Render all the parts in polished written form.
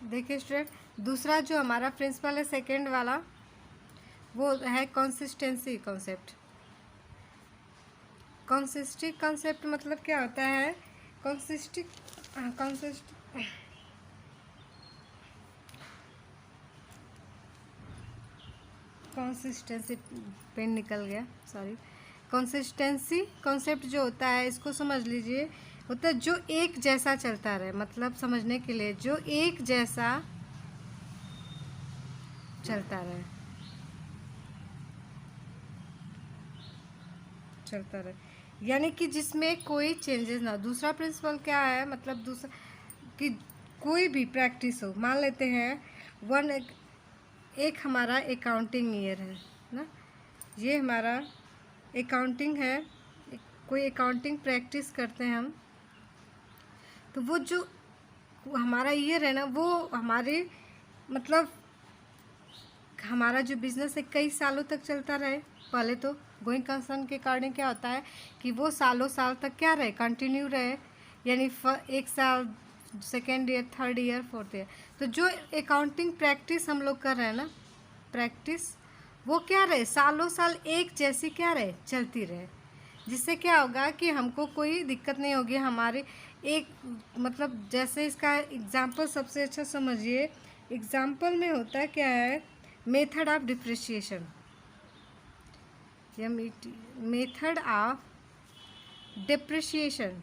देखिए स्टूडेंट, दूसरा जो हमारा प्रिंसिपल है सेकंड वाला, वो है कंसिस्टेंसी कॉन्सेप्ट। कंसिस्टिक कॉन्सेप्ट मतलब क्या होता है? कंसिस्टिक कंसिस्टेंसी पेन निकल गया, सॉरी। कंसिस्टेंसी कॉन्सेप्ट जो होता है, इसको समझ लीजिए, होता है जो एक जैसा चलता रहे। मतलब समझने के लिए, जो एक जैसा चलता रहे, यानी कि जिसमें कोई चेंजेस ना। दूसरा प्रिंसिपल क्या है? मतलब दूसरा कि कोई भी प्रैक्टिस हो, मान लेते हैं एक हमारा अकाउंटिंग ईयर है ना, ये हमारा अकाउंटिंग है, कोई अकाउंटिंग प्रैक्टिस करते हैं हम, तो वो जो हमारा ईयर है ना, वो हमारे मतलब हमारा जो बिज़नेस है कई सालों तक चलता रहे। पहले तो गोइंग कंसर्न के अकॉर्डिंग क्या होता है कि वो सालों साल तक क्या रहे, कंटिन्यू रहे, यानी एक साल, second year, third year, fourth year. तो जो अकाउंटिंग प्रैक्टिस हम लोग कर रहे हैं ना, प्रैक्टिस, वो क्या रहे, सालों साल एक जैसी क्या रहे, चलती रहे। जिससे क्या होगा कि हमको कोई दिक्कत नहीं होगी। हमारे एक मतलब जैसे इसका एग्जाम्पल सबसे अच्छा समझिए। एग्जाम्पल में होता क्या है, मेथड ऑफ डिप्रिशिएशन, या मेथड ऑफ डिप्रिशिएशन।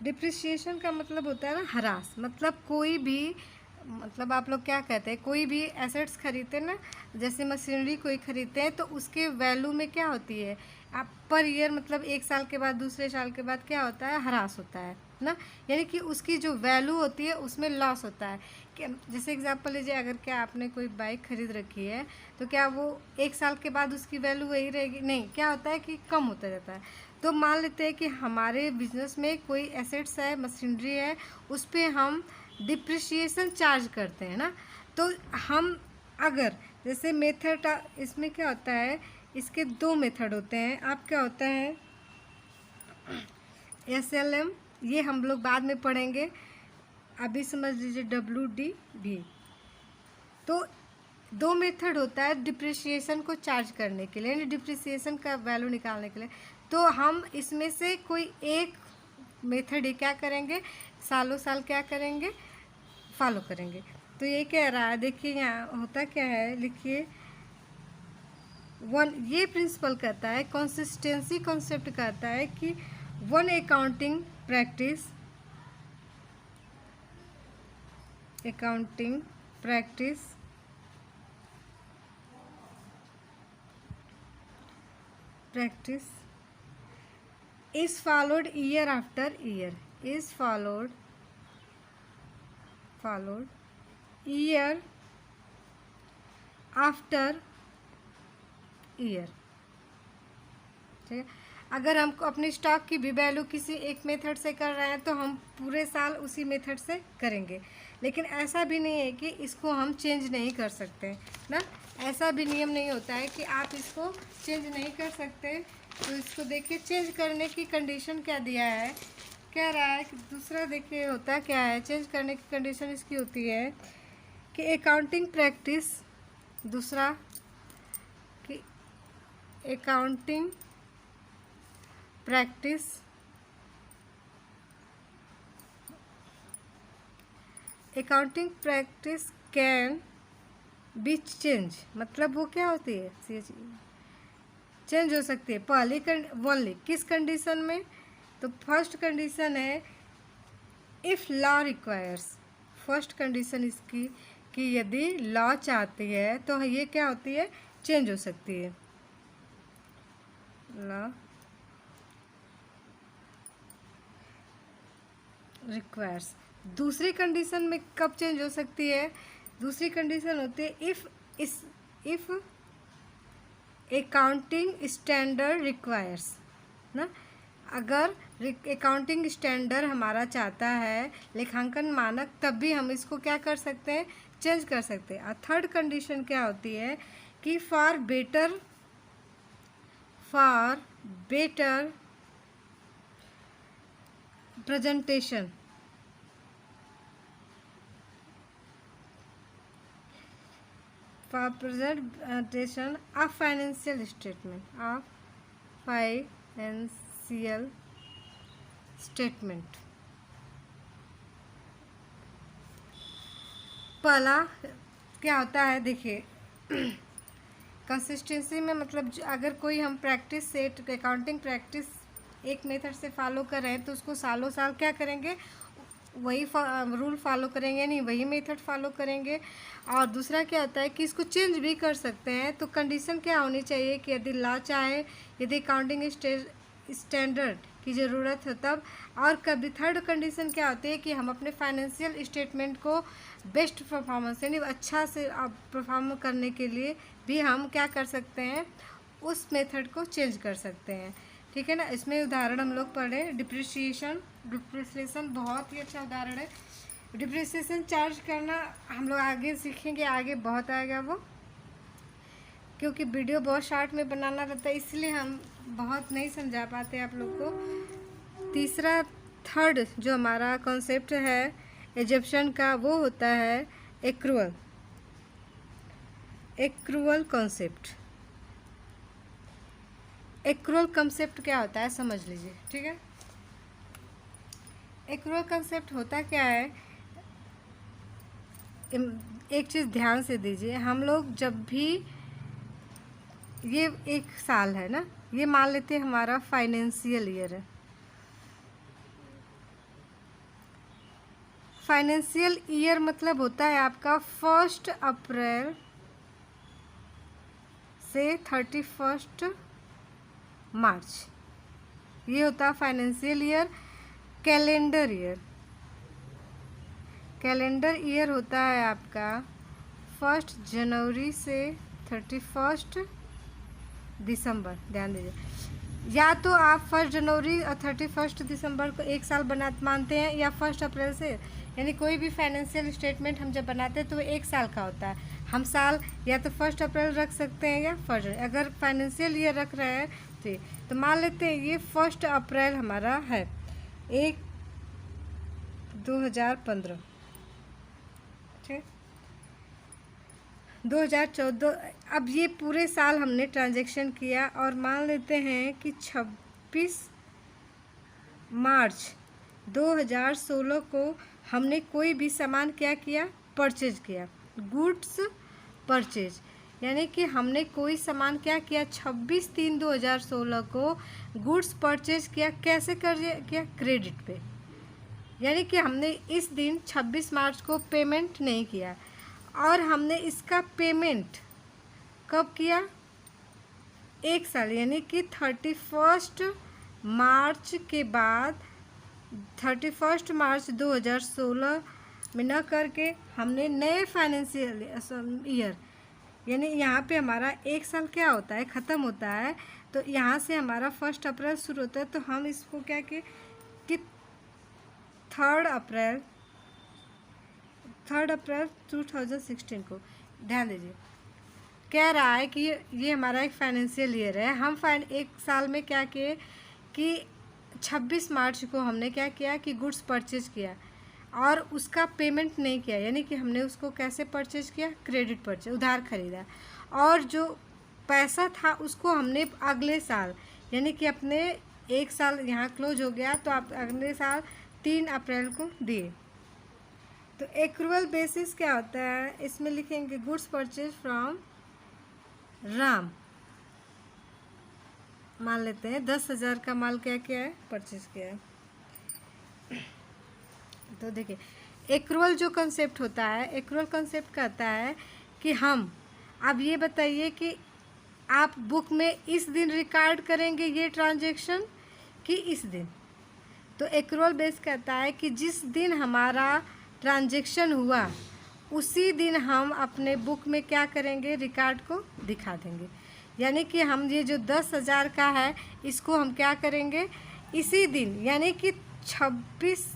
डिप्रिशिएशन का मतलब होता है ना ह्रास। मतलब कोई भी, मतलब आप लोग क्या कहते हैं, कोई भी एसेट्स खरीदते हैं ना, जैसे मशीनरी कोई खरीदते हैं, तो उसके वैल्यू में क्या होती है, आप पर ईयर, मतलब एक साल के बाद, दूसरे साल के बाद क्या होता है, ह्रास होता है ना। यानी कि उसकी जो वैल्यू होती है उसमें लॉस होता है। कि जैसे एग्जांपल लीजिए, अगर क्या आपने कोई बाइक खरीद रखी है, तो क्या वो एक साल के बाद उसकी वैल्यू वही रहेगी? नहीं, क्या होता है कि कम होता जाता है। तो मान लेते हैं कि हमारे बिजनेस में कोई एसेट्स है, मशीनरी है, उस पर हम डिप्रिशिएशन चार्ज करते हैं ना। तो हम अगर जैसे मेथड, इसमें क्या होता है, इसके दो मेथड होते हैं। आप क्या होता है, SLM, ये हम लोग बाद में पढ़ेंगे, अभी समझ लीजिए WDV। तो दो मेथड होता है डिप्रिशिएशन को चार्ज करने के लिए, यानी डिप्रिशिएशन का वैल्यू निकालने के लिए। तो हम इसमें से कोई एक मेथड ही क्या करेंगे, सालों साल क्या करेंगे, फॉलो करेंगे। तो ये कह रहा है, देखिए यहाँ होता क्या है, लिखिए वन, ये प्रिंसिपल कहता है, कंसिस्टेंसी कॉन्सेप्ट कहता है कि one accounting practice is followed year after year, is followed year after year। ठीक है, अगर हमको अपनी स्टॉक की भी वैल्यू किसी एक मेथड से कर रहे हैं, तो हम पूरे साल उसी मेथड से करेंगे। लेकिन ऐसा भी नहीं है कि इसको हम चेंज नहीं कर सकते ना, ऐसा भी नियम नहीं होता है कि आप इसको चेंज नहीं कर सकते। तो इसको देखिए, चेंज करने की कंडीशन क्या दिया है, कह रहा है कि दूसरा, देखिए होता क्या है, चेंज करने की कंडीशन इसकी होती है कि अकाउंटिंग प्रैक्टिस, दूसरा कि accounting practice can be change. मतलब वो क्या होती है, चेंज हो सकती है। पहली ओनली किस कंडीशन में, तो फर्स्ट कंडीशन है if law requires. First condition इसकी कि यदि लॉ चाहती है तो ये क्या होती है, चेंज हो सकती है, लॉ रिक्वायर्स। दूसरी कंडीशन में कब चेंज हो सकती है, दूसरी कंडीशन होती है इफ़ अकाउंटिंग स्टैंडर्ड रिक्वायर्स ना। अगर अकाउंटिंग स्टैंडर्ड हमारा चाहता है, लेखांकन मानक, तब भी हम इसको क्या कर सकते हैं, चेंज कर सकते हैं। और थर्ड कंडीशन क्या होती है कि for better presentation of financial statement पहला क्या होता है, देखिए कंसिस्टेंसी में मतलब अगर कोई हम प्रैक्टिस सेट अकाउंटिंग प्रैक्टिस एक मेथड से फॉलो कर रहे हैं तो उसको सालों साल क्या करेंगे, वही रूल फॉलो करेंगे, नहीं वही मेथड फॉलो करेंगे। और दूसरा क्या होता है कि इसको चेंज भी कर सकते हैं। तो कंडीशन क्या होनी चाहिए कि यदि लॉ चाहे, यदि अकाउंटिंग स्टैंडर्ड की ज़रूरत हो तब। और कभी थर्ड कंडीशन क्या होती है कि हम अपने फाइनेंशियल स्टेटमेंट को बेस्ट परफॉर्मेंस यानी अच्छा से परफॉर्म करने के लिए भी हम क्या कर सकते हैं, उस मेथड को चेंज कर सकते हैं। ठीक है ना। इसमें उदाहरण हम लोग पढ़े, डिप्रिसिएशन बहुत ही अच्छा उदाहरण है। डिप्रिसिएशन चार्ज करना हम लोग आगे सीखेंगे, आगे बहुत आएगा वो, क्योंकि वीडियो बहुत शॉर्ट में बनाना रहता है इसलिए हम बहुत नहीं समझा पाते आप लोग को। तीसरा थर्ड जो हमारा कॉन्सेप्ट है एजप्शन का वो होता है एक्रूअल कॉन्सेप्ट। एक्रूअल कॉन्सेप्ट क्या होता है समझ लीजिए। ठीक है, एक्रूअल कॉन्सेप्ट होता क्या है, एक चीज़ ध्यान से दीजिए। हम लोग जब भी ये एक साल है ना, ये मान लेते हैं हमारा फाइनेंशियल ईयर है। फाइनेंशियल ईयर मतलब होता है आपका 1 अप्रैल से 31 मार्च, ये होता है फाइनेंशियल ईयर। कैलेंडर ईयर होता है आपका 1 जनवरी से 31 दिसंबर। ध्यान दीजिए, या तो आप 1 जनवरी और 31 दिसंबर को एक साल मानते हैं, या 1 अप्रैल से, यानी कोई भी फाइनेंशियल स्टेटमेंट हम जब बनाते हैं तो वो एक साल का होता है। हम साल या तो 1 अप्रैल रख सकते हैं या 1 जनवरी। अगर फाइनेंशियल ईयर रख रहे हैं तो मान लेते हैं ये 1 अप्रैल हमारा है 2015। ठीक, 2014। अब ये पूरे साल हमने ट्रांजैक्शन किया और मान लेते हैं कि 26 मार्च 2016 को हमने कोई भी सामान क्या किया, परचेज किया, गुड्स परचेज। यानी कि हमने कोई सामान क्या किया, 26/3/2016 को गुड्स परचेज किया। कैसे किया, क्रेडिट पे। यानी कि हमने इस दिन 26 मार्च को पेमेंट नहीं किया, और हमने इसका पेमेंट कब किया, एक साल, यानी कि 31 मार्च के बाद 31 मार्च 2016 में न करके हमने नए फाइनेंशियल ईयर, यानी यहाँ पे हमारा एक साल क्या होता है, ख़त्म होता है। तो यहाँ से हमारा 1 अप्रैल शुरू होता है, तो हम इसको क्या कि 3 अप्रैल 2016 को। ध्यान दीजिए, कह रहा है कि ये हमारा एक फाइनेंशियल ईयर है। हम एक साल में क्या किए कि 26 मार्च को हमने क्या किया कि गुड्स परचेज किया और उसका पेमेंट नहीं किया, यानी कि हमने उसको कैसे परचेज किया, क्रेडिट परचेज, उधार खरीदा। और जो पैसा था उसको हमने अगले साल, यानी कि अपने एक साल यहाँ क्लोज हो गया तो आप अगले साल 3 अप्रैल को दिए। तो एक्रूअल बेसिस क्या होता है, इसमें लिखेंगे गुड्स परचेज फ्रॉम राम। मान लेते हैं 10,000 का माल क्या किया है, परचेज किया है। तो देखिए एक्रूअल जो कंसेप्ट होता है, एक्रूअल कंसेप्ट कहता है कि हम, अब ये बताइए कि आप बुक में इस दिन रिकॉर्ड करेंगे ये ट्रांजैक्शन कि इस दिन। तो एक्रूअल बेस कहता है कि जिस दिन हमारा ट्रांजैक्शन हुआ उसी दिन हम अपने बुक में क्या करेंगे, रिकॉर्ड को दिखा देंगे। यानी कि हम ये जो 10,000 का है इसको हम क्या करेंगे, इसी दिन यानी कि 26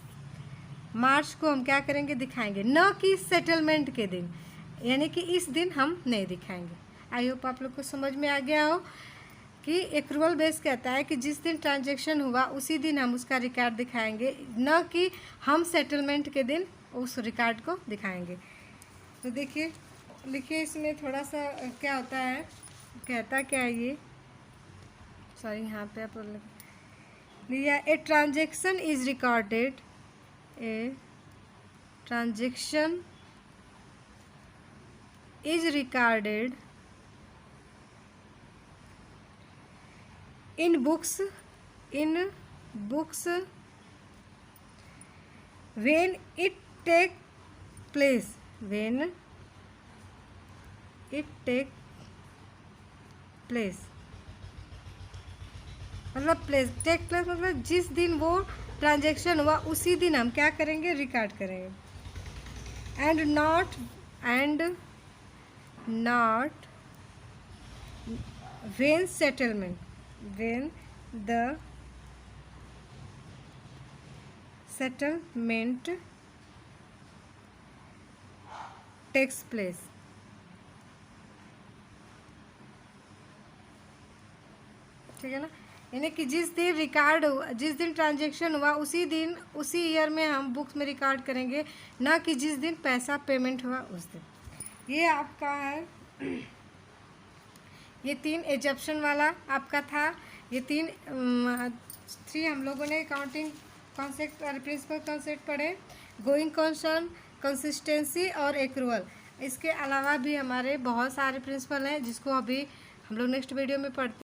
मार्च को हम क्या करेंगे, दिखाएंगे, न कि सेटलमेंट के दिन, यानी कि इस दिन हम नहीं दिखाएंगे। आई होप आप लोग को समझ में आ गया हो। कि एक्रूअल बेस कहता है कि जिस दिन ट्रांजैक्शन हुआ उसी दिन हम उसका रिकॉर्ड दिखाएंगे, न कि हम सेटलमेंट के दिन उस रिकॉर्ड को दिखाएंगे। तो देखिए लिखिए इसमें थोड़ा सा क्या होता है, कहता क्या है ये, सॉरी यहाँ पे आप लिया, a transaction is recorded, a transaction is recorded in books when it take place, when it take place, मतलब प्लेस, टेक प्लेस मतलब जिस दिन वो ट्रांजैक्शन हुआ उसी दिन हम क्या करेंगे, रिकॉर्ड करेंगे। And not when settlement, when the settlement takes place, ठीक है ना। यानी कि जिस दिन रिकॉर्ड हुआ, जिस दिन ट्रांजैक्शन हुआ उसी दिन उसी ईयर में हम बुक्स में रिकॉर्ड करेंगे, ना कि जिस दिन पैसा पेमेंट हुआ उस दिन। ये आपका है, ये 3 एजप्शन वाला आपका था। ये 3 हम लोगों ने अकाउंटिंग कॉन्सेप्ट और प्रिंसिपल कॉन्सेप्ट पढ़े, गोइंग कंसर्न, कंसिस्टेंसी और एक्रूअल। इसके अलावा भी हमारे बहुत सारे प्रिंसिपल हैं जिसको अभी हम लोग नेक्स्ट वीडियो में पढ़ते हैं।